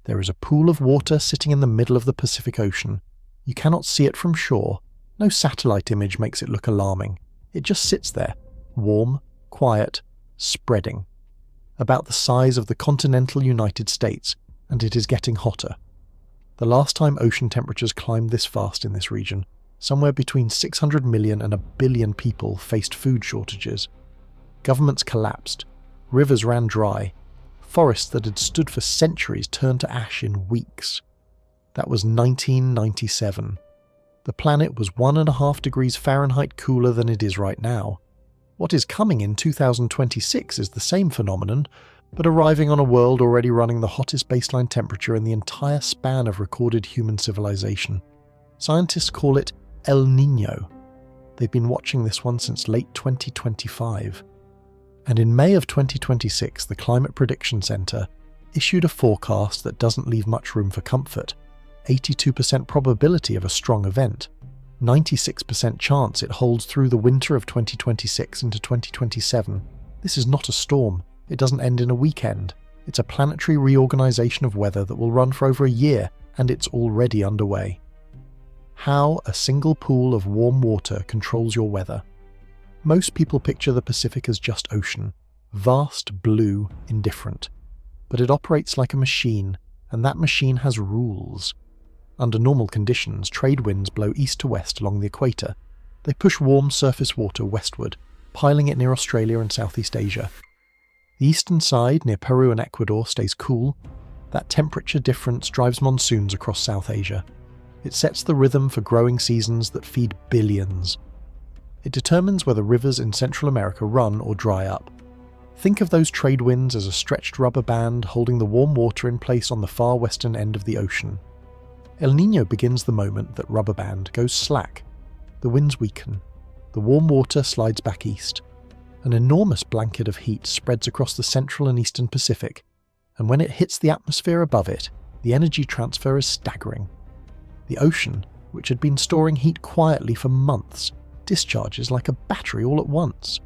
There is a pool of water sitting in the middle of the Pacific Ocean. You cannot see it from shore. No satellite image makes it look alarming. It just sits there, warm, quiet, spreading. About the size of the continental United States, and it is getting hotter. The last time ocean temperatures climbed this fast in this region, somewhere between 600 million and 1 billion people faced food shortages. Governments collapsed. Rivers ran dry. Forests that had stood for centuries turned to ash in weeks. That was 1997. The planet was 1.5 degrees Fahrenheit cooler than it is right now. What is coming in 2026 is the same phenomenon, but arriving on a world already running the hottest baseline temperature in the entire span of recorded human civilization. Scientists call it El Niño. They've been watching this one since late 2025. And in May of 2026, the Climate Prediction Center issued a forecast that doesn't leave much room for comfort. 82% probability of a strong event. 96% chance it holds through the winter of 2026 into 2027. This is not a storm. It doesn't end in a weekend. It's a planetary reorganization of weather that will run for over a year, and it's already underway. How a single pool of warm water controls your weather. Most people picture the Pacific as just ocean, vast, blue, indifferent. But it operates like a machine, and that machine has rules. Under normal conditions, trade winds blow east to west along the equator. They push warm surface water westward, piling it near Australia and Southeast Asia. The eastern side, near Peru and Ecuador, stays cool. That temperature difference drives monsoons across South Asia. It sets the rhythm for growing seasons that feed billions. It determines whether rivers in Central America run or dry up. Think of those trade winds as a stretched rubber band holding the warm water in place on the far western end of the ocean. El Niño begins the moment that rubber band goes slack. The winds weaken. The warm water slides back east. An enormous blanket of heat spreads across the central and eastern Pacific, and when it hits the atmosphere above it, the energy transfer is staggering. The ocean, which had been storing heat quietly for months, discharges like a battery all at once.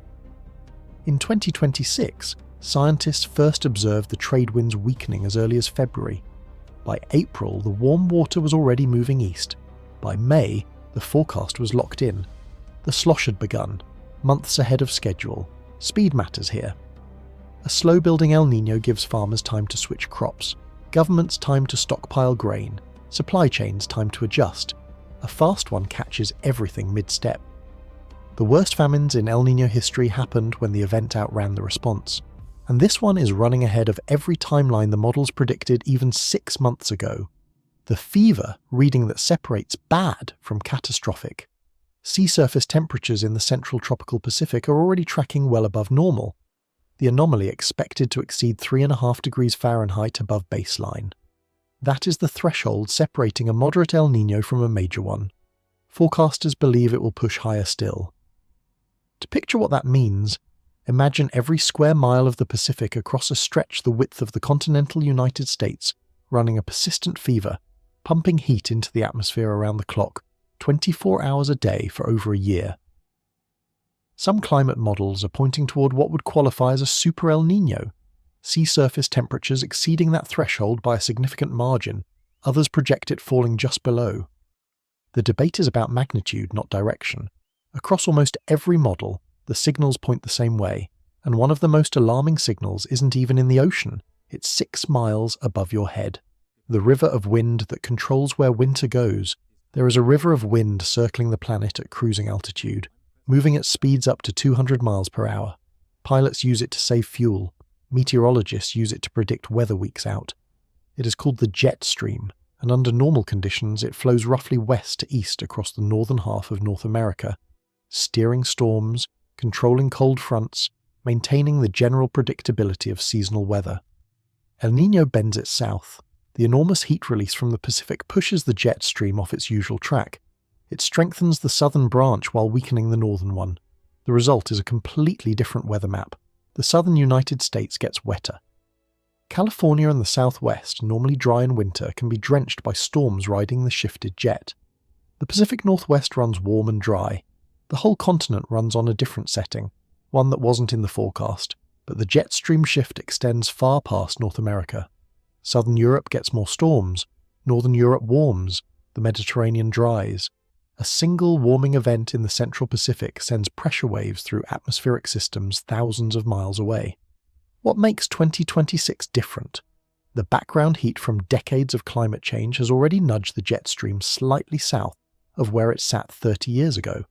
In 2026, scientists first observed the trade winds weakening as early as February. By April, the warm water was already moving east. By May, the forecast was locked in. The slosh had begun, months ahead of schedule. Speed matters here. A slow-building El Niño gives farmers time to switch crops, governments time to stockpile grain, supply chains time to adjust. A fast one catches everything mid-step. The worst famines in El Niño history happened when the event outran the response. And this one is running ahead of every timeline the models predicted even 6 months ago. The fever reading that separates bad from catastrophic. Sea surface temperatures in the central tropical Pacific are already tracking well above normal. The anomaly expected to exceed 3.5 degrees Fahrenheit above baseline. That is the threshold separating a moderate El Niño from a major one. Forecasters believe it will push higher still. To picture what that means, imagine every square mile of the Pacific across a stretch the width of the continental United States running a persistent fever, pumping heat into the atmosphere around the clock, 24 hours a day for over a year. Some climate models are pointing toward what would qualify as a super El Niño, sea surface temperatures exceeding that threshold by a significant margin. Others project it falling just below. The debate is about magnitude, not direction. Across almost every model, the signals point the same way, and one of the most alarming signals isn't even in the ocean, it's 6 miles above your head. The river of wind that controls where winter goes. There is a river of wind circling the planet at cruising altitude, moving at speeds up to 200 miles per hour. Pilots use it to save fuel. Meteorologists use it to predict weather weeks out. It is called the jet stream, and under normal conditions it flows roughly west to east across the northern half of North America, steering storms, controlling cold fronts, maintaining the general predictability of seasonal weather. El Niño bends it south. The enormous heat release from the Pacific pushes the jet stream off its usual track. It strengthens the southern branch while weakening the northern one. The result is a completely different weather map. The southern United States gets wetter. California and the Southwest, normally dry in winter, can be drenched by storms riding the shifted jet. The Pacific Northwest runs warm and dry. The whole continent runs on a different setting, one that wasn't in the forecast, but the jet stream shift extends far past North America. Southern Europe gets more storms, Northern Europe warms, the Mediterranean dries. A single warming event in the Central Pacific sends pressure waves through atmospheric systems thousands of miles away. What makes 2026 different? The background heat from decades of climate change has already nudged the jet stream slightly south of where it sat 30 years ago.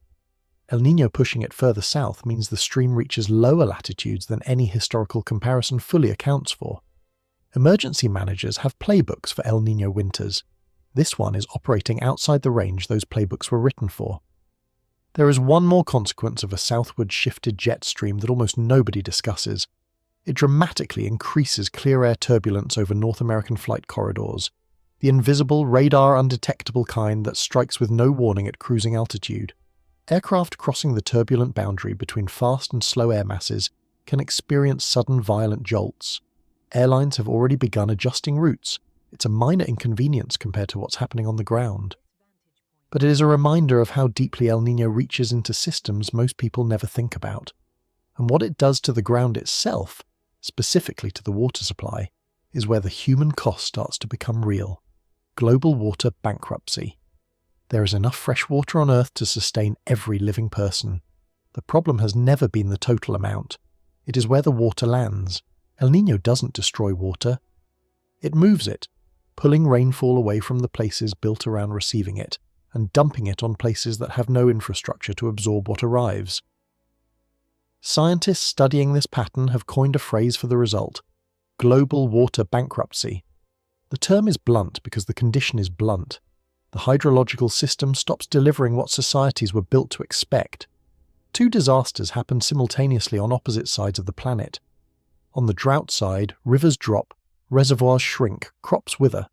El Niño pushing it further south means the stream reaches lower latitudes than any historical comparison fully accounts for. Emergency managers have playbooks for El Niño winters. This one is operating outside the range those playbooks were written for. There is one more consequence of a southward shifted jet stream that almost nobody discusses. It dramatically increases clear air turbulence over North American flight corridors, the invisible, radar-undetectable kind that strikes with no warning at cruising altitude. Aircraft crossing the turbulent boundary between fast and slow air masses can experience sudden violent jolts. Airlines have already begun adjusting routes. It's a minor inconvenience compared to what's happening on the ground. But it is a reminder of how deeply El Niño reaches into systems most people never think about, and what it does to the ground itself, specifically to the water supply, is where the human cost starts to become real. Global water bankruptcy. There is enough fresh water on Earth to sustain every living person. The problem has never been the total amount. It is where the water lands. El Niño doesn't destroy water. It moves it, pulling rainfall away from the places built around receiving it, and dumping it on places that have no infrastructure to absorb what arrives. Scientists studying this pattern have coined a phrase for the result: global water bankruptcy. The term is blunt because the condition is blunt. The hydrological system stops delivering what societies were built to expect. Two disasters happen simultaneously on opposite sides of the planet. On the drought side, rivers drop, reservoirs shrink, crops wither.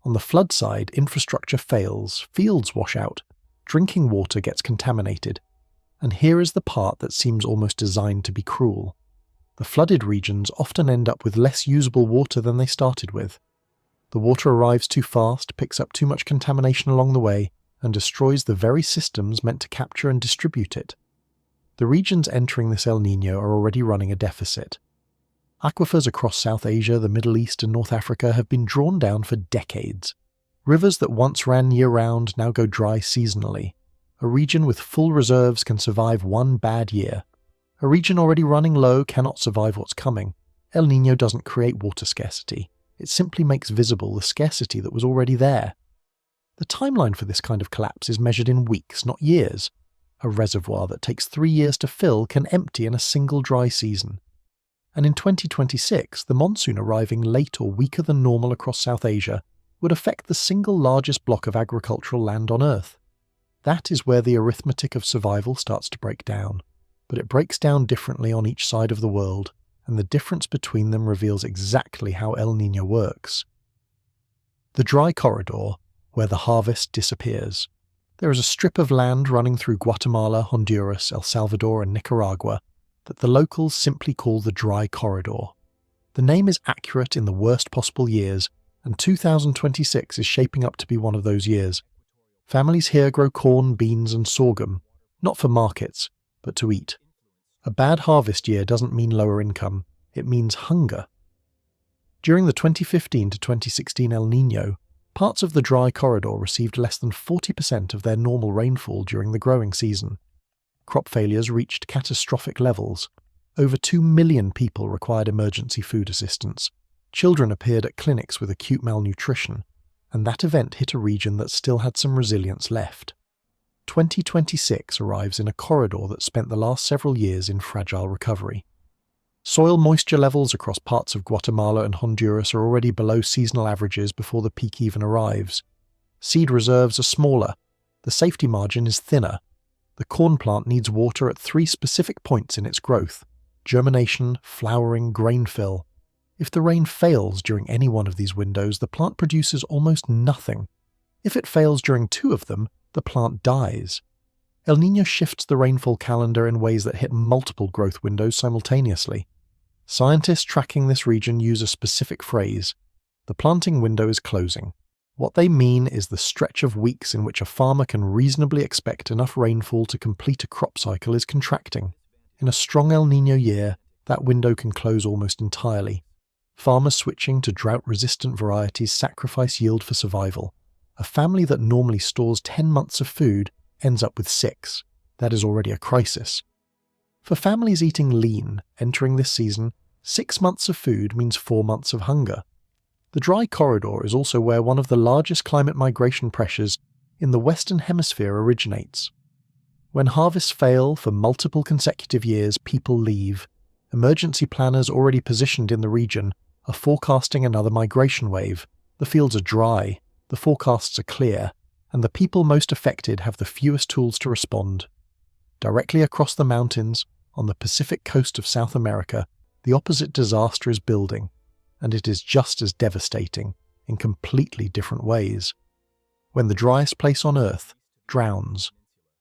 On the flood side, infrastructure fails, fields wash out, drinking water gets contaminated. And here is the part that seems almost designed to be cruel. The flooded regions often end up with less usable water than they started with. The water arrives too fast, picks up too much contamination along the way, and destroys the very systems meant to capture and distribute it. The regions entering this El Niño are already running a deficit. Aquifers across South Asia, the Middle East and North Africa have been drawn down for decades. Rivers that once ran year-round now go dry seasonally. A region with full reserves can survive one bad year. A region already running low cannot survive what's coming. El Niño doesn't create water scarcity. It simply makes visible the scarcity that was already there. The timeline for this kind of collapse is measured in weeks, not years. A reservoir that takes 3 years to fill can empty in a single dry season. And in 2026, the monsoon arriving late or weaker than normal across South Asia would affect the single largest block of agricultural land on Earth. That is where the arithmetic of survival starts to break down. But it breaks down differently on each side of the world, and the difference between them reveals exactly how El Niño works. The dry corridor, where the harvest disappears. There is a strip of land running through Guatemala, Honduras, El Salvador and Nicaragua that the locals simply call the dry corridor. The name is accurate in the worst possible years, and 2026 is shaping up to be one of those years. Families here grow corn, beans and sorghum, not for markets, but to eat. A bad harvest year doesn't mean lower income, it means hunger. During the 2015 to 2016 El Niño, parts of the dry corridor received less than 40% of their normal rainfall during the growing season. Crop failures reached catastrophic levels. Over 2 million people required emergency food assistance. Children appeared at clinics with acute malnutrition, and that event hit a region that still had some resilience left. 2026 arrives in a corridor that spent the last several years in fragile recovery. Soil moisture levels across parts of Guatemala and Honduras are already below seasonal averages before the peak even arrives. Seed reserves are smaller. The safety margin is thinner. The corn plant needs water at 3 specific points in its growth: germination, flowering, grain fill. If the rain fails during any one of these windows, the plant produces almost nothing. If it fails during 2 of them, the plant dies. El Niño shifts the rainfall calendar in ways that hit multiple growth windows simultaneously. Scientists tracking this region use a specific phrase: the planting window is closing. What they mean is the stretch of weeks in which a farmer can reasonably expect enough rainfall to complete a crop cycle is contracting. In a strong El Niño year, that window can close almost entirely. Farmers switching to drought-resistant varieties sacrifice yield for survival. A family that normally stores 10 months of food ends up with 6. That is already a crisis. For families eating lean entering this season, 6 months of food means 4 months of hunger. The dry corridor is also where one of the largest climate migration pressures in the Western Hemisphere originates. When harvests fail for multiple consecutive years, people leave. Emergency planners already positioned in the region are forecasting another migration wave. The fields are dry, the forecasts are clear, and the people most affected have the fewest tools to respond. Directly across the mountains, on the Pacific coast of South America, the opposite disaster is building, and it is just as devastating, in completely different ways. When the driest place on Earth drowns.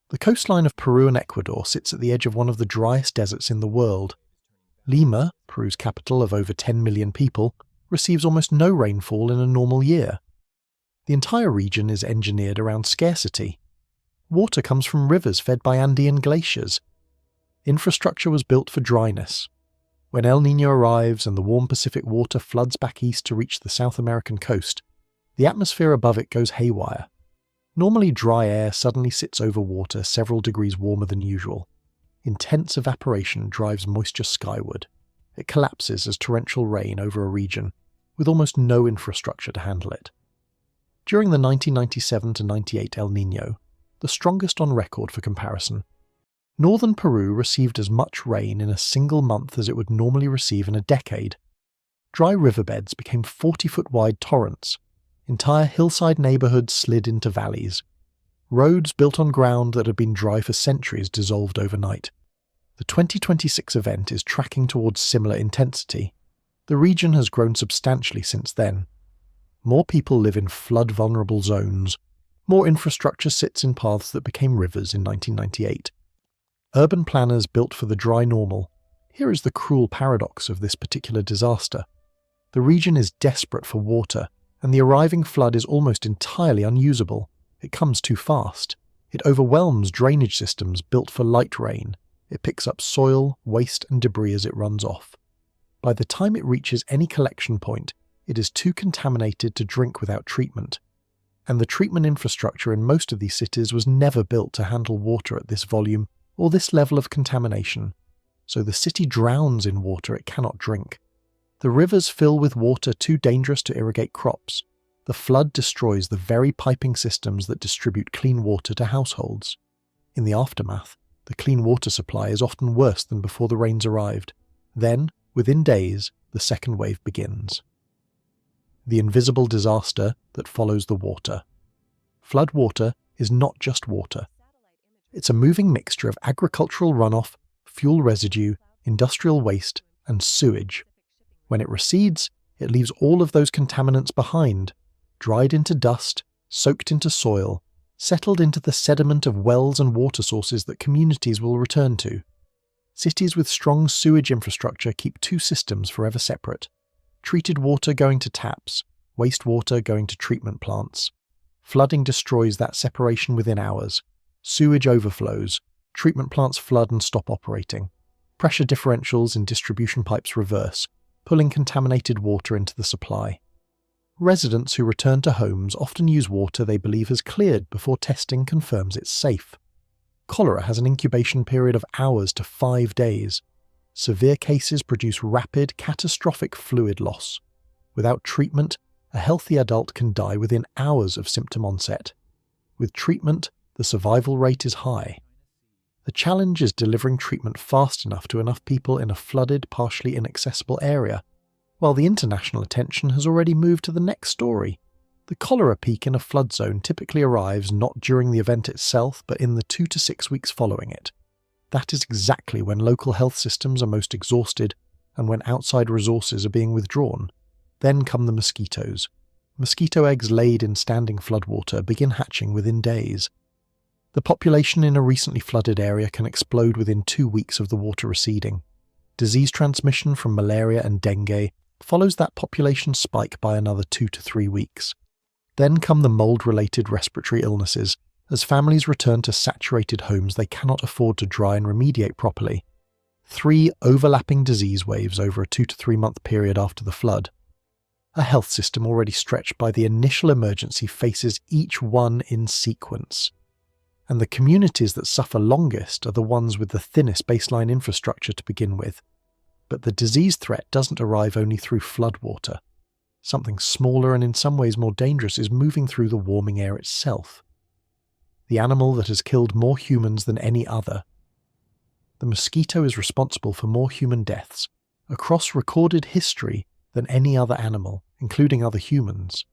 The coastline of Peru and Ecuador sits at the edge of one of the driest deserts in the world. Lima, Peru's capital of over 10 million people, receives almost no rainfall in a normal year. The entire region is engineered around scarcity. Water comes from rivers fed by Andean glaciers. Infrastructure was built for dryness. When El Niño arrives and the warm Pacific water floods back east to reach the South American coast, the atmosphere above it goes haywire. Normally dry air suddenly sits over water several degrees warmer than usual. Intense evaporation drives moisture skyward. It collapses as torrential rain over a region, with almost no infrastructure to handle it. During the 1997-98 El Niño, the strongest on record for comparison, northern Peru received as much rain in a single month as it would normally receive in a decade. Dry riverbeds became 40-foot wide torrents. Entire hillside neighborhoods slid into valleys. Roads built on ground that had been dry for centuries dissolved overnight. The 2026 event is tracking towards similar intensity. The region has grown substantially since then. More people live in flood-vulnerable zones. More infrastructure sits in paths that became rivers in 1998. Urban planners built for the dry normal. Here is the cruel paradox of this particular disaster. The region is desperate for water, and the arriving flood is almost entirely unusable. It comes too fast. It overwhelms drainage systems built for light rain. It picks up soil, waste, and debris as it runs off. By the time it reaches any collection point, it is too contaminated to drink without treatment. And the treatment infrastructure in most of these cities was never built to handle water at this volume or this level of contamination. So the city drowns in water it cannot drink. The rivers fill with water too dangerous to irrigate crops. The flood destroys the very piping systems that distribute clean water to households. In the aftermath, the clean water supply is often worse than before the rains arrived. Then, within days, the second wave begins. The invisible disaster that follows the water. Flood water is not just water. It's a moving mixture of agricultural runoff, fuel residue, industrial waste, and sewage. When it recedes, it leaves all of those contaminants behind, dried into dust, soaked into soil, settled into the sediment of wells and water sources that communities will return to. Cities with strong sewage infrastructure keep two systems forever separate. Treated water going to taps, wastewater going to treatment plants. Flooding destroys that separation within hours. Sewage overflows, treatment plants flood and stop operating. Pressure differentials in distribution pipes reverse, pulling contaminated water into the supply. Residents who return to homes often use water they believe has cleared before testing confirms it's safe. Cholera has an incubation period of hours to 5 days. Severe cases produce rapid, catastrophic fluid loss. Without treatment, a healthy adult can die within hours of symptom onset. With treatment, the survival rate is high. The challenge is delivering treatment fast enough to enough people in a flooded, partially inaccessible area, while the international attention has already moved to the next story. The cholera peak in a flood zone typically arrives not during the event itself, but in the 2 to 6 weeks following it. That is exactly when local health systems are most exhausted and when outside resources are being withdrawn. Then come the mosquitoes. Mosquito eggs laid in standing floodwater begin hatching within days. The population in a recently flooded area can explode within 2 weeks of the water receding. Disease transmission from malaria and dengue follows that population spike by another 2 to 3 weeks. Then come the mold-related respiratory illnesses, as families return to saturated homes they cannot afford to dry and remediate properly. 3 overlapping disease waves over a 2 to 3 month period after the flood. A health system already stretched by the initial emergency faces each one in sequence. And the communities that suffer longest are the ones with the thinnest baseline infrastructure to begin with. But the disease threat doesn't arrive only through floodwater. Something smaller and in some ways more dangerous is moving through the warming air itself. The animal that has killed more humans than any other. The mosquito is responsible for more human deaths across recorded history than any other animal, including other humans.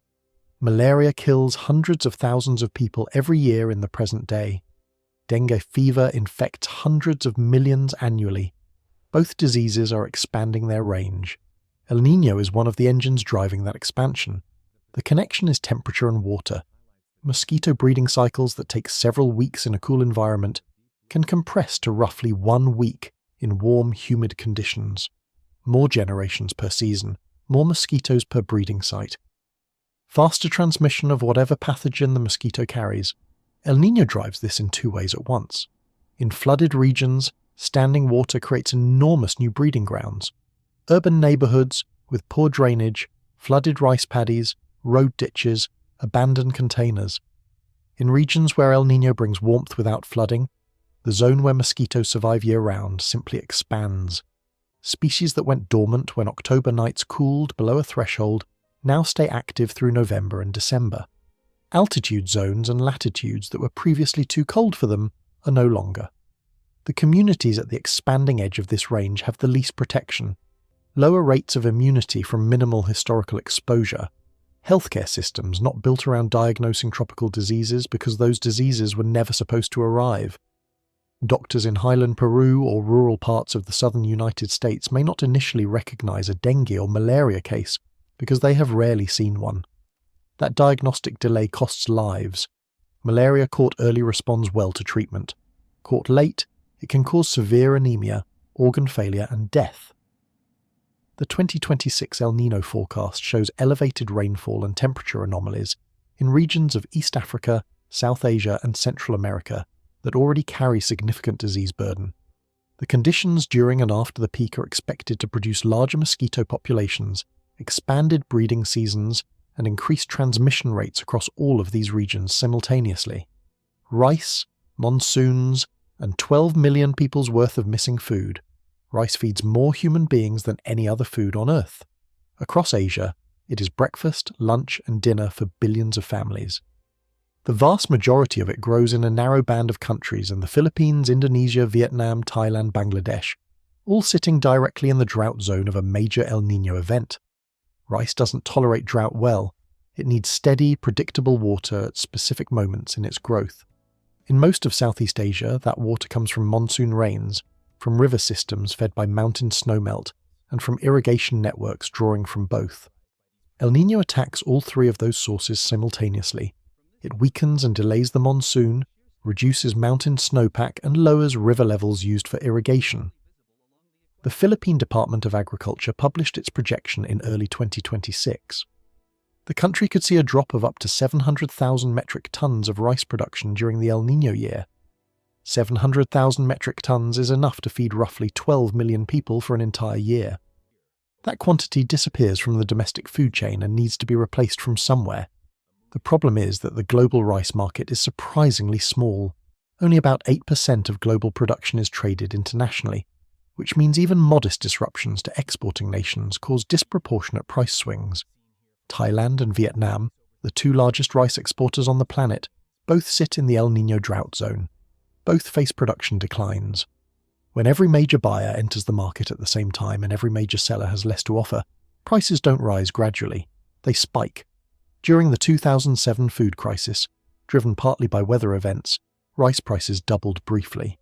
Malaria kills hundreds of thousands of people every year in the present day. Dengue fever infects hundreds of millions annually. Both diseases are expanding their range. El Niño is one of the engines driving that expansion. The connection is temperature and water. Mosquito breeding cycles that take several weeks in a cool environment can compress to roughly 1 week in warm, humid conditions. More generations per season, more mosquitoes per breeding site. Faster transmission of whatever pathogen the mosquito carries. El Niño drives this in 2 ways at once. In flooded regions, standing water creates enormous new breeding grounds. Urban neighbourhoods with poor drainage, flooded rice paddies, road ditches, abandoned containers. In regions where El Niño brings warmth without flooding, the zone where mosquitoes survive year-round simply expands. Species that went dormant when October nights cooled below a threshold now stay active through November and December. Altitude zones and latitudes that were previously too cold for them are no longer. The communities at the expanding edge of this range have the least protection, lower rates of immunity from minimal historical exposure, healthcare systems not built around diagnosing tropical diseases because those diseases were never supposed to arrive. Doctors in highland Peru or rural parts of the southern United States may not initially recognize a dengue or malaria case because they have rarely seen one. That diagnostic delay costs lives. Malaria caught early responds well to treatment. Caught late, it can cause severe anemia, organ failure and death. The 2026 El Niño forecast shows elevated rainfall and temperature anomalies in regions of East Africa, South Asia and Central America that already carry significant disease burden. The conditions during and after the peak are expected to produce larger mosquito populations, expanded breeding seasons, and increased transmission rates across all of these regions simultaneously. Rice, monsoons, and 12 million people's worth of missing food. Rice feeds more human beings than any other food on Earth. Across Asia, it is breakfast, lunch, and dinner for billions of families. The vast majority of it grows in a narrow band of countries in the Philippines, Indonesia, Vietnam, Thailand, Bangladesh, all sitting directly in the drought zone of a major El Niño event. Rice doesn't tolerate drought well. It needs steady, predictable water at specific moments in its growth. In most of Southeast Asia, that water comes from monsoon rains, from river systems fed by mountain snowmelt, and from irrigation networks drawing from both. El Niño attacks all 3 of those sources simultaneously. It weakens and delays the monsoon, reduces mountain snowpack, and lowers river levels used for irrigation. The Philippine Department of Agriculture published its projection in early 2026. The country could see a drop of up to 700,000 metric tons of rice production during the El Niño year. 700,000 metric tons is enough to feed roughly 12 million people for an entire year. That quantity disappears from the domestic food chain and needs to be replaced from somewhere. The problem is that the global rice market is surprisingly small. Only about 8% of global production is traded internationally, which means even modest disruptions to exporting nations cause disproportionate price swings. Thailand and Vietnam, the 2 largest rice exporters on the planet, both sit in the El Niño drought zone. Both face production declines. When every major buyer enters the market at the same time and every major seller has less to offer, prices don't rise gradually. They spike. During the 2007 food crisis, driven partly by weather events, rice prices doubled briefly.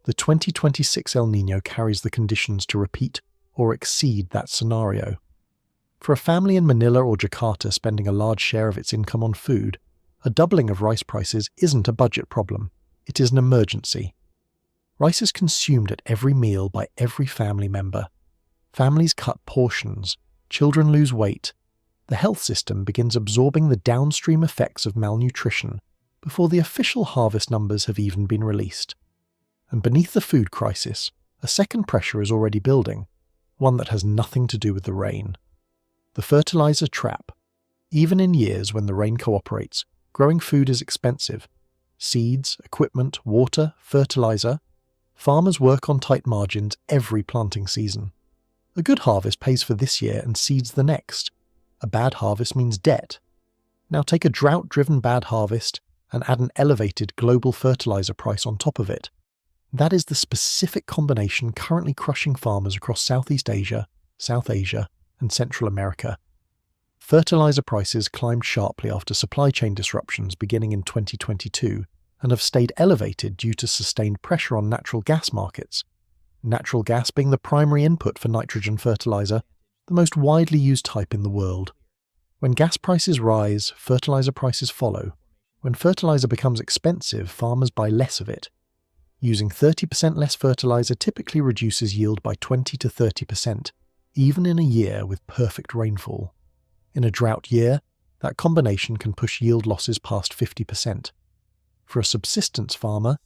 The 2026 El Niño carries the conditions to repeat or exceed that scenario. For a family in Manila or Jakarta spending a large share of its income on food, a doubling of rice prices isn't a budget problem, it is an emergency. Rice is consumed at every meal by every family member. Families cut portions, children lose weight. The health system begins absorbing the downstream effects of malnutrition before the official harvest numbers have even been released. And beneath the food crisis, A second pressure is already building, one that has nothing to do with the rain. The fertilizer trap. Even in years when the rain cooperates, growing food is expensive. Seeds, equipment, water, fertilizer. Farmers work on tight margins every planting season. A good harvest pays for this year and seeds the next. A bad harvest means debt. Now take a drought-driven bad harvest and add an elevated global fertilizer price on top of it. That is the specific combination currently crushing farmers across Southeast Asia, South Asia, and Central America. Fertilizer prices climbed sharply after supply chain disruptions beginning in 2022 and have stayed elevated due to sustained pressure on natural gas markets. Natural gas being the primary input for nitrogen fertilizer, the most widely used type in the world. When gas prices rise, fertilizer prices follow. When fertilizer becomes expensive, farmers buy less of it. Using 30% less fertilizer typically reduces yield by 20 to 30%, even in a year with perfect rainfall. In a drought year, that combination can push yield losses past 50%. For a subsistence farmer,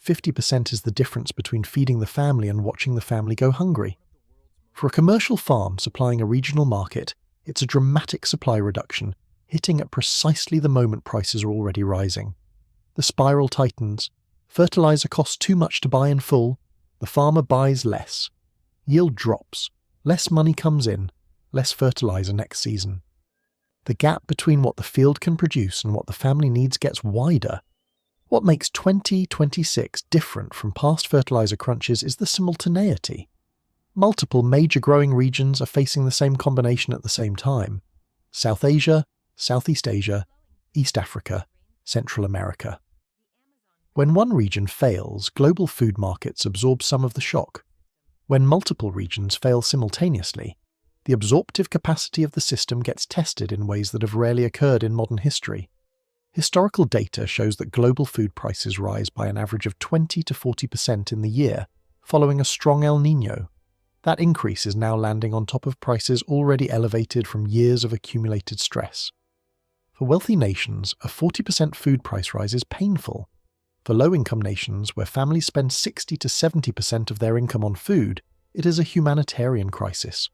50% is the difference between feeding the family and watching the family go hungry. For a commercial farm supplying a regional market, it's a dramatic supply reduction, hitting at precisely the moment prices are already rising. The spiral tightens. Fertilizer costs too much to buy in full. The farmer buys less. Yield drops. Less money comes in. Less fertilizer next season. The gap between what the field can produce and what the family needs gets wider. What makes 2026 different from past fertilizer crunches is the simultaneity. Multiple major growing regions are facing the same combination at the same time. South Asia, Southeast Asia, East Africa, Central America. When one region fails, global food markets absorb some of the shock. When multiple regions fail simultaneously, the absorptive capacity of the system gets tested in ways that have rarely occurred in modern history. Historical data shows that global food prices rise by an average of 20 to 40% in the year, following a strong El Niño. That increase is now landing on top of prices already elevated from years of accumulated stress. For wealthy nations, a 40% food price rise is painful. For low-income nations, where families spend 60 to 70% of their income on food, it is a humanitarian crisis.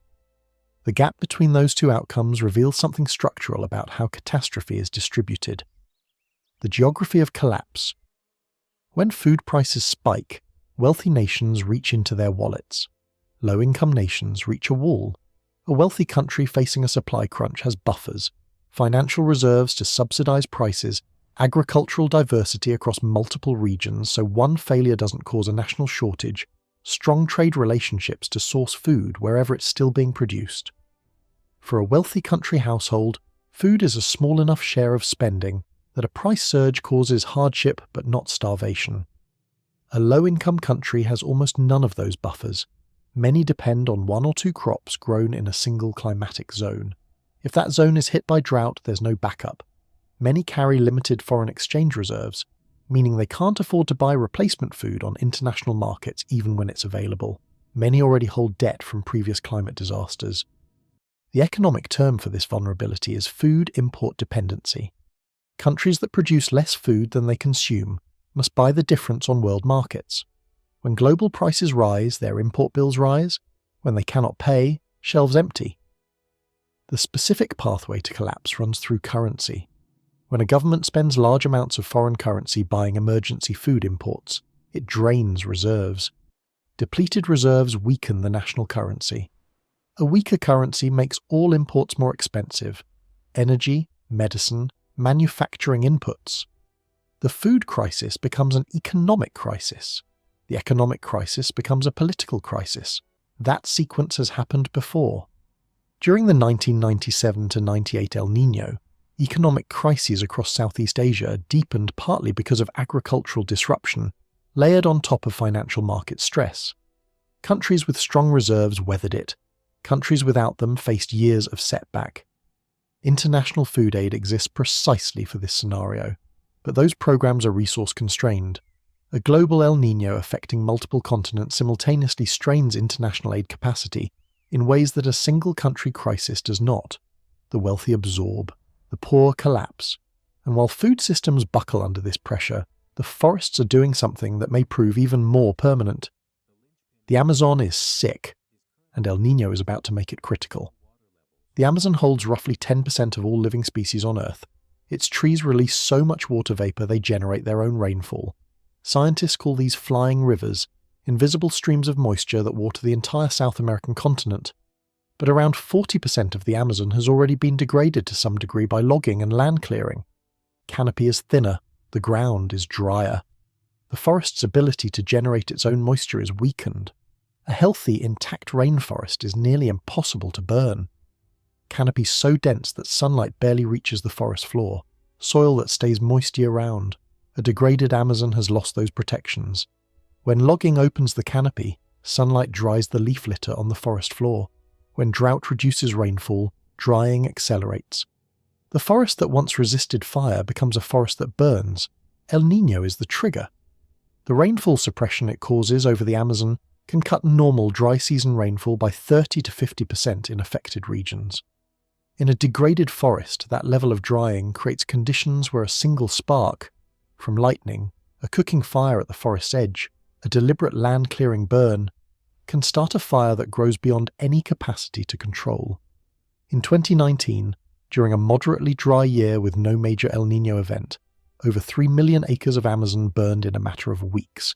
The gap between those two outcomes reveals something structural about how catastrophe is distributed. The geography of collapse. When food prices spike, wealthy nations reach into their wallets. Low-income nations reach a wall. A wealthy country facing a supply crunch has buffers, financial reserves to subsidize prices, agricultural diversity across multiple regions so one failure doesn't cause a national shortage, strong trade relationships to source food wherever it's still being produced. For a wealthy country household, food is a small enough share of spending that a price surge causes hardship but not starvation. A low-income country has almost none of those buffers. Many depend on one or two crops grown in a single climatic zone. If that zone is hit by drought, there's no backup. Many carry limited foreign exchange reserves, meaning they can't afford to buy replacement food on international markets even when it's available. Many already hold debt from previous climate disasters. The economic term for this vulnerability is food import dependency. Countries that produce less food than they consume must buy the difference on world markets. When global prices rise, their import bills rise. When they cannot pay, shelves empty. The specific pathway to collapse runs through currency. When a government spends large amounts of foreign currency buying emergency food imports, it drains reserves. Depleted reserves weaken the national currency. A weaker currency makes all imports more expensive. Energy, medicine, manufacturing inputs. The food crisis becomes an economic crisis. The economic crisis becomes a political crisis. That sequence has happened before. During the 1997 to 98 El Niño, economic crises across Southeast Asia deepened partly because of agricultural disruption, layered on top of financial market stress. Countries with strong reserves weathered it. Countries without them faced years of setback. International food aid exists precisely for this scenario, but those programs are resource-constrained. A global El Niño affecting multiple continents simultaneously strains international aid capacity in ways that a single country crisis does not. The wealthy absorb, the poor collapse, and while food systems buckle under this pressure, the forests are doing something that may prove even more permanent. The Amazon is sick, and El Niño is about to make it critical. The Amazon holds roughly 10% of all living species on Earth. Its trees release so much water vapor they generate their own rainfall. Scientists call these flying rivers, invisible streams of moisture that water the entire South American continent. But around 40% of the Amazon has already been degraded to some degree by logging and land clearing. Canopy is thinner, the ground is drier. The forest's ability to generate its own moisture is weakened. A healthy, intact rainforest is nearly impossible to burn. Canopy so dense that sunlight barely reaches the forest floor, soil that stays moist year-round. A degraded Amazon has lost those protections. When logging opens the canopy, sunlight dries the leaf litter on the forest floor. When drought reduces rainfall, drying accelerates. The forest that once resisted fire becomes a forest that burns. El Niño is the trigger. The rainfall suppression it causes over the Amazon can cut normal dry season rainfall by 30 to 50% in affected regions. In a degraded forest, that level of drying creates conditions where a single spark, from lightning, a cooking fire at the forest's edge, a deliberate land-clearing burn, can start a fire that grows beyond any capacity to control. In 2019, during a moderately dry year with no major El Niño event, over 3 million acres of Amazon burned in a matter of weeks.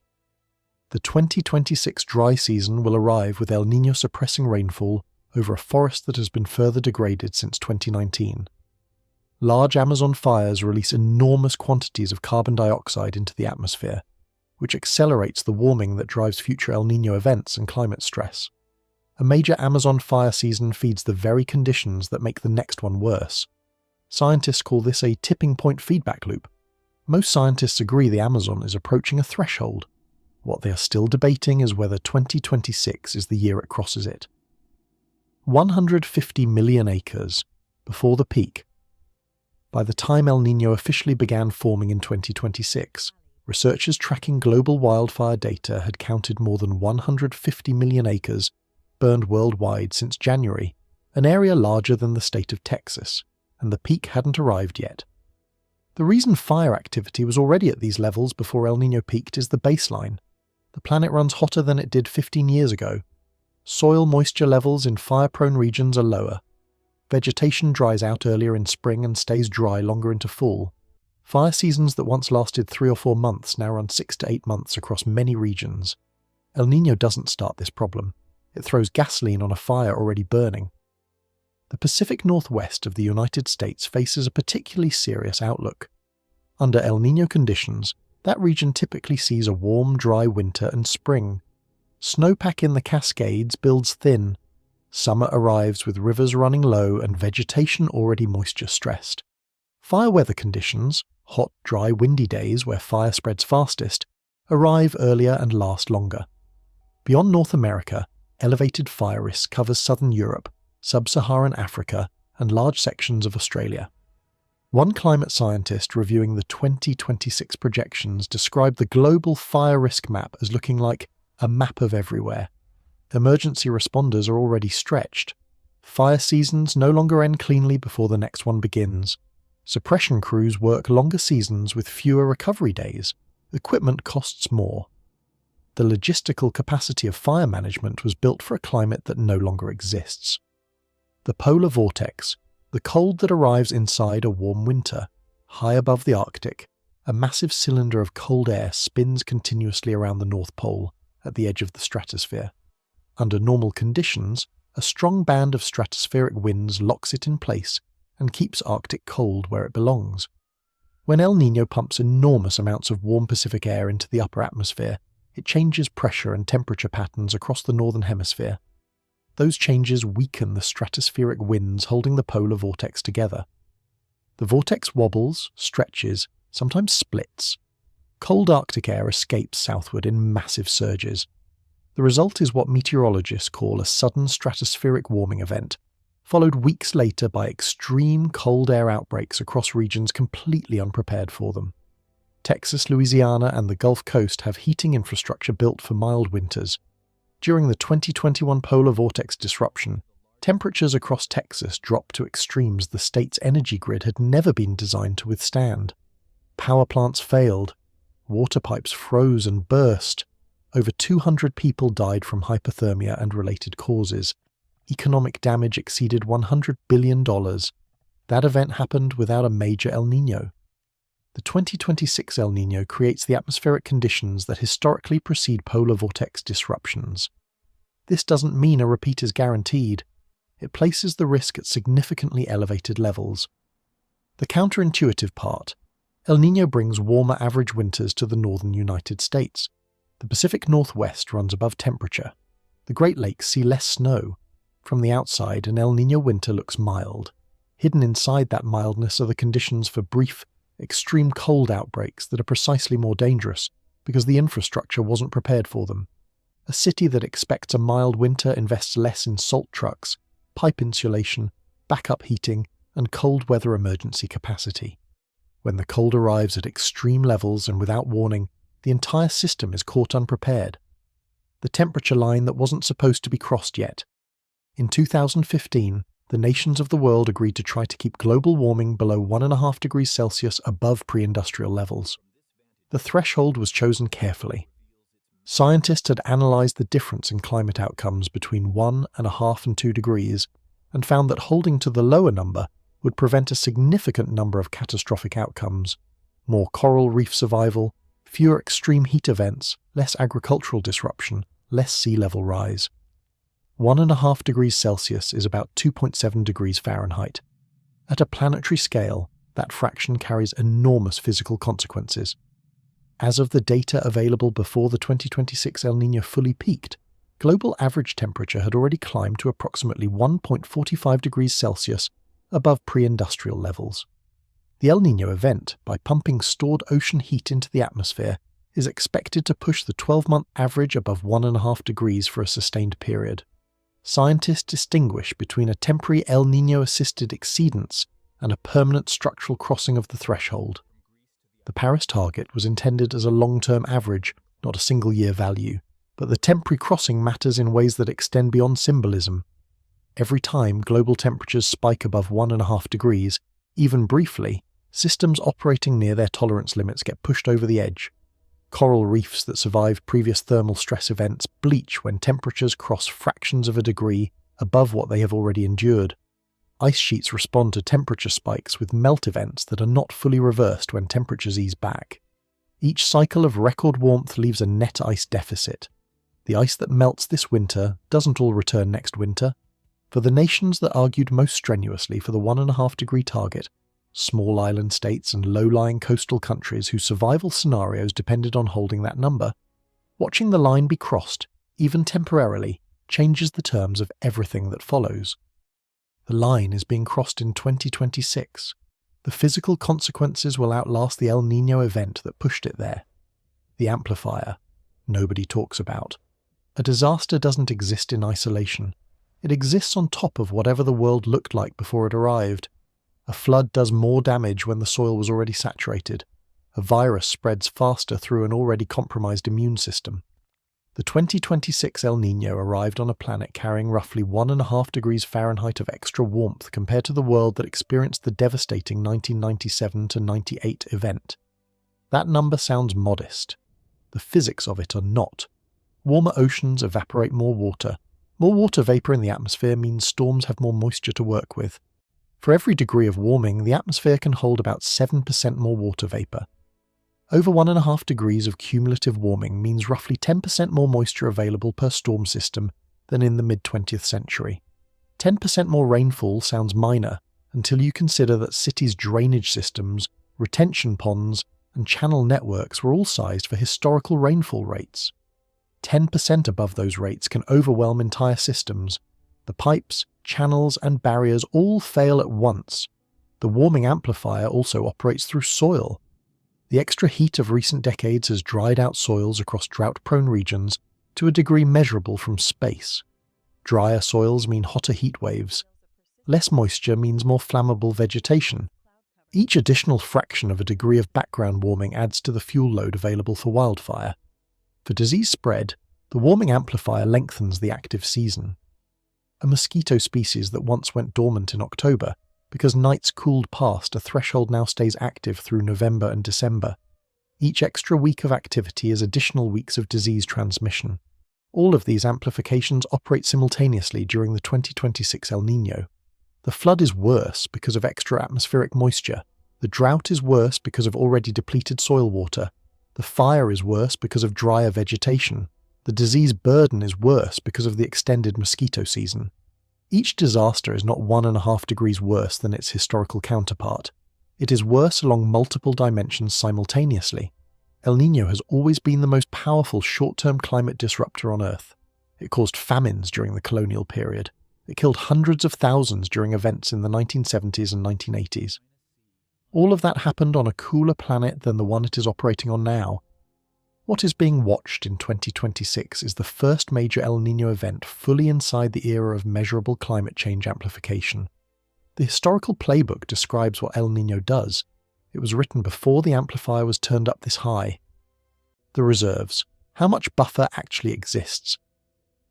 The 2026 dry season will arrive with El Niño suppressing rainfall over a forest that has been further degraded since 2019. Large Amazon fires release enormous quantities of carbon dioxide into the atmosphere, which accelerates the warming that drives future El Niño events and climate stress. A major Amazon fire season feeds the very conditions that make the next one worse. Scientists call this a tipping point feedback loop. Most scientists agree the Amazon is approaching a threshold. What they are still debating is whether 2026 is the year it crosses it. 150 million acres, before the peak. By the time El Niño officially began forming in 2026, researchers tracking global wildfire data had counted more than 150 million acres burned worldwide since January, an area larger than the state of Texas, and the peak hadn't arrived yet. The reason fire activity was already at these levels before El Niño peaked is the baseline. The planet runs hotter than it did 15 years ago. Soil moisture levels in fire-prone regions are lower. Vegetation dries out earlier in spring and stays dry longer into fall. Fire seasons that once lasted 3 or 4 months now run 6 to 8 months across many regions. El Niño doesn't start this problem. It throws gasoline on a fire already burning. The Pacific Northwest of the United States faces a particularly serious outlook. Under El Niño conditions, that region typically sees a warm, dry winter and spring. Snowpack in the Cascades builds thin. Summer arrives with rivers running low and vegetation already moisture-stressed. Fire weather conditions, hot, dry, windy days where fire spreads fastest, arrive earlier and last longer. Beyond North America, elevated fire risk covers southern Europe, sub-Saharan Africa, and large sections of Australia. One climate scientist reviewing the 2026 projections described the global fire risk map as looking like a map of everywhere. Emergency responders are already stretched. Fire seasons no longer end cleanly before the next one begins. Suppression crews work longer seasons with fewer recovery days. Equipment costs more. The logistical capacity of fire management was built for a climate that no longer exists. The polar vortex, the cold that arrives inside a warm winter, high above the Arctic, a massive cylinder of cold air spins continuously around the North Pole, at the edge of the stratosphere. Under normal conditions, a strong band of stratospheric winds locks it in place and keeps Arctic cold where it belongs. When El Niño pumps enormous amounts of warm Pacific air into the upper atmosphere, it changes pressure and temperature patterns across the northern hemisphere. Those changes weaken the stratospheric winds holding the polar vortex together. The vortex wobbles, stretches, sometimes splits. Cold Arctic air escapes southward in massive surges. The result is what meteorologists call a sudden stratospheric warming event, followed weeks later by extreme cold air outbreaks across regions completely unprepared for them. Texas, Louisiana, and the Gulf Coast have heating infrastructure built for mild winters. During the 2021 polar vortex disruption, temperatures across Texas dropped to extremes the state's energy grid had never been designed to withstand. Power plants failed. Water pipes froze and burst. Over 200 people died from hypothermia and related causes. Economic damage exceeded $100 billion. That event happened without a major El Niño. The 2026 El Niño creates the atmospheric conditions that historically precede polar vortex disruptions. This doesn't mean a repeat is guaranteed. It places the risk at significantly elevated levels. The counterintuitive part: El Niño brings warmer average winters to the northern United States. The Pacific Northwest runs above temperature. The Great Lakes see less snow. From the outside, an El Niño winter looks mild. Hidden inside that mildness are the conditions for brief, extreme cold outbreaks that are precisely more dangerous because the infrastructure wasn't prepared for them. A city that expects a mild winter invests less in salt trucks, pipe insulation, backup heating, and cold weather emergency capacity. When the cold arrives at extreme levels and without warning, the entire system is caught unprepared. The temperature line that wasn't supposed to be crossed yet. In 2015, the nations of the world agreed to try to keep global warming below 1.5 degrees Celsius above pre-industrial levels. The threshold was chosen carefully. Scientists had analysed the difference in climate outcomes between 1.5 and 2 degrees and found that holding to the lower number would prevent a significant number of catastrophic outcomes: more coral reef survival, fewer extreme heat events, less agricultural disruption, less sea level rise. 1.5 degrees Celsius is about 2.7 degrees Fahrenheit. At a planetary scale, that fraction carries enormous physical consequences. As of the data available before the 2026 El Niño fully peaked, global average temperature had already climbed to approximately 1.45 degrees Celsius above pre-industrial levels. The El Niño event, by pumping stored ocean heat into the atmosphere, is expected to push the 12-month average above 1.5 degrees for a sustained period. Scientists distinguish between a temporary El Niño-assisted exceedance and a permanent structural crossing of the threshold. The Paris target was intended as a long-term average, not a single-year value, but the temporary crossing matters in ways that extend beyond symbolism. Every time global temperatures spike above 1.5 degrees, even briefly, systems operating near their tolerance limits get pushed over the edge. Coral reefs that survived previous thermal stress events bleach when temperatures cross fractions of a degree above what they have already endured. Ice sheets respond to temperature spikes with melt events that are not fully reversed when temperatures ease back. Each cycle of record warmth leaves a net ice deficit. The ice that melts this winter doesn't all return next winter. For the nations that argued most strenuously for the 1.5 degree target, small island states and low-lying coastal countries whose survival scenarios depended on holding that number, watching the line be crossed, even temporarily, changes the terms of everything that follows. The line is being crossed in 2026. The physical consequences will outlast the El Niño event that pushed it there. The amplifier, nobody talks about. A disaster doesn't exist in isolation. It exists on top of whatever the world looked like before it arrived. A flood does more damage when the soil was already saturated. A virus spreads faster through an already compromised immune system. The 2026 El Niño arrived on a planet carrying roughly 1.5 degrees Fahrenheit of extra warmth compared to the world that experienced the devastating 1997-98 event. That number sounds modest. The physics of it are not. Warmer oceans evaporate more water. More water vapor in the atmosphere means storms have more moisture to work with. For every degree of warming, the atmosphere can hold about 7% more water vapor. Over 1.5 degrees of cumulative warming means roughly 10% more moisture available per storm system than in the mid-20th century. 10% more rainfall sounds minor until you consider that cities' drainage systems, retention ponds, and channel networks were all sized for historical rainfall rates. 10% above those rates can overwhelm entire systems. The pipes, channels, and barriers all fail at once. The warming amplifier also operates through soil. The extra heat of recent decades has dried out soils across drought-prone regions to a degree measurable from space. Drier soils mean hotter heat waves. Less moisture means more flammable vegetation. Each additional fraction of a degree of background warming adds to the fuel load available for wildfire. For disease spread, the warming amplifier lengthens the active season. A mosquito species that once went dormant in October because nights cooled past a threshold now stays active through November and December. Each extra week of activity is additional weeks of disease transmission. All of these amplifications operate simultaneously during the 2026 El Niño. The flood is worse because of extra atmospheric moisture. The drought is worse because of already depleted soil water. The fire is worse because of drier vegetation. The disease burden is worse because of the extended mosquito season. Each disaster is not 1.5 degrees worse than its historical counterpart. It is worse along multiple dimensions simultaneously. El Niño has always been the most powerful short-term climate disruptor on Earth. It caused famines during the colonial period. It killed hundreds of thousands during events in the 1970s and 1980s. All of that happened on a cooler planet than the one it is operating on now. What is being watched in 2026 is the first major El Niño event fully inside the era of measurable climate change amplification. The historical playbook describes what El Niño does. It was written before the amplifier was turned up this high. The reserves. How much buffer actually exists?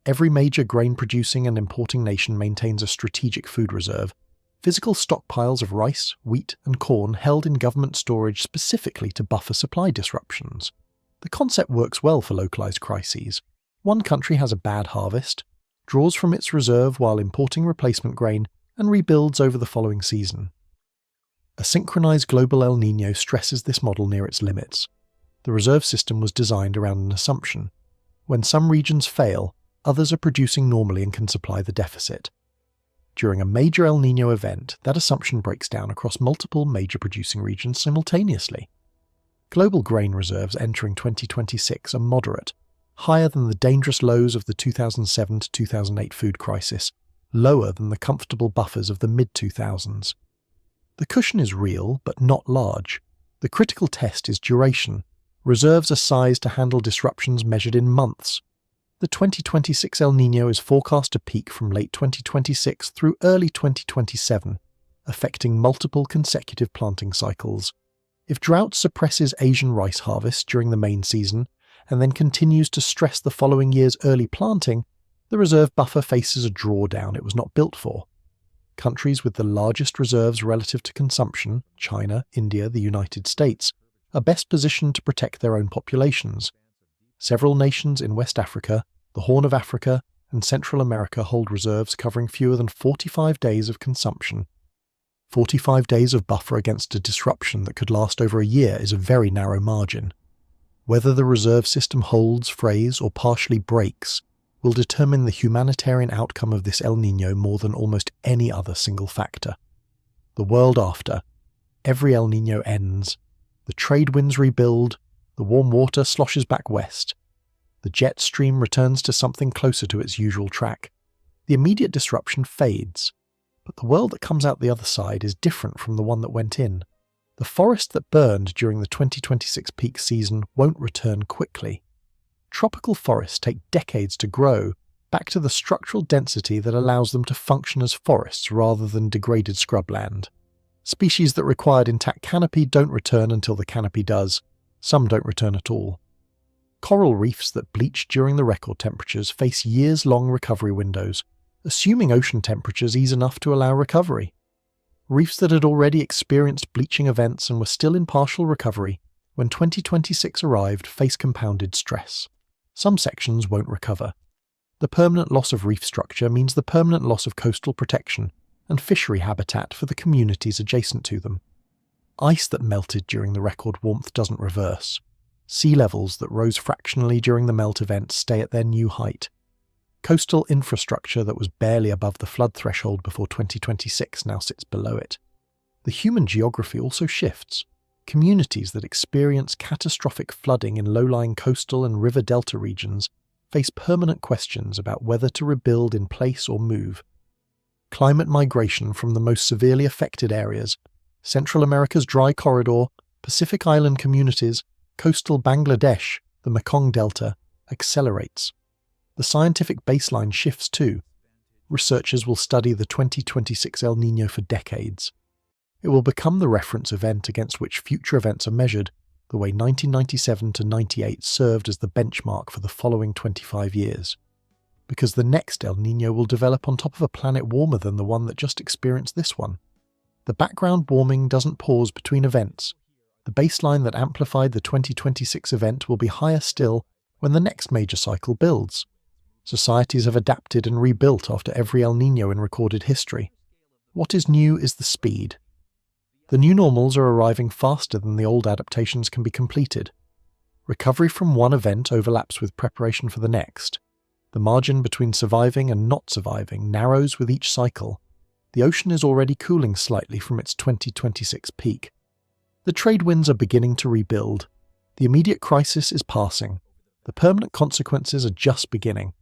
Every major grain-producing and importing nation maintains a strategic food reserve, physical stockpiles of rice, wheat, and corn held in government storage specifically to buffer supply disruptions. The concept works well for localized crises. One country has a bad harvest, draws from its reserve while importing replacement grain, and rebuilds over the following season. A synchronized global El Niño stresses this model near its limits. The reserve system was designed around an assumption. When some regions fail, others are producing normally and can supply the deficit. During a major El Niño event, that assumption breaks down across multiple major producing regions simultaneously. Global grain reserves entering 2026 are moderate, higher than the dangerous lows of the 2007 to 2008 food crisis, lower than the comfortable buffers of the mid-2000s. The cushion is real, but not large. The critical test is duration. Reserves are sized to handle disruptions measured in months. The 2026 El Niño is forecast to peak from late 2026 through early 2027, affecting multiple consecutive planting cycles. If drought suppresses Asian rice harvests during the main season, and then continues to stress the following year's early planting, the reserve buffer faces a drawdown it was not built for. Countries with the largest reserves relative to consumption, China, India, the United States, are best positioned to protect their own populations. Several nations in West Africa, the Horn of Africa, and Central America hold reserves covering fewer than 45 days of consumption. 45 days of buffer against a disruption that could last over a year is a very narrow margin. Whether the reserve system holds, frays, or partially breaks will determine the humanitarian outcome of this El Niño more than almost any other single factor. The world after. Every El Niño ends. The trade winds rebuild. The warm water sloshes back west. The jet stream returns to something closer to its usual track. The immediate disruption fades. But the world that comes out the other side is different from the one that went in. The forest that burned during the 2026 peak season won't return quickly. Tropical forests take decades to grow back to the structural density that allows them to function as forests rather than degraded scrubland. Species that required intact canopy don't return until the canopy does. Some don't return at all. Coral reefs that bleached during the record temperatures face years-long recovery windows, assuming ocean temperatures ease enough to allow recovery. Reefs that had already experienced bleaching events and were still in partial recovery when 2026 arrived face compounded stress. Some sections won't recover. The permanent loss of reef structure means the permanent loss of coastal protection and fishery habitat for the communities adjacent to them. Ice that melted during the record warmth doesn't reverse. Sea levels that rose fractionally during the melt event stay at their new height. Coastal infrastructure that was barely above the flood threshold before 2026 now sits below it. The human geography also shifts. Communities that experience catastrophic flooding in low-lying coastal and river delta regions face permanent questions about whether to rebuild in place or move. Climate migration from the most severely affected areas, Central America's dry corridor, Pacific Island communities, coastal Bangladesh, the Mekong Delta, accelerates. The scientific baseline shifts too. Researchers will study the 2026 El Niño for decades. It will become the reference event against which future events are measured, the way 1997 to 98 served as the benchmark for the following 25 years. Because the next El Niño will develop on top of a planet warmer than the one that just experienced this one. The background warming doesn't pause between events. The baseline that amplified the 2026 event will be higher still when the next major cycle builds. Societies have adapted and rebuilt after every El Niño in recorded history. What is new is the speed. The new normals are arriving faster than the old adaptations can be completed. Recovery from one event overlaps with preparation for the next. The margin between surviving and not surviving narrows with each cycle. The ocean is already cooling slightly from its 2026 peak. The trade winds are beginning to rebuild. The immediate crisis is passing. The permanent consequences are just beginning.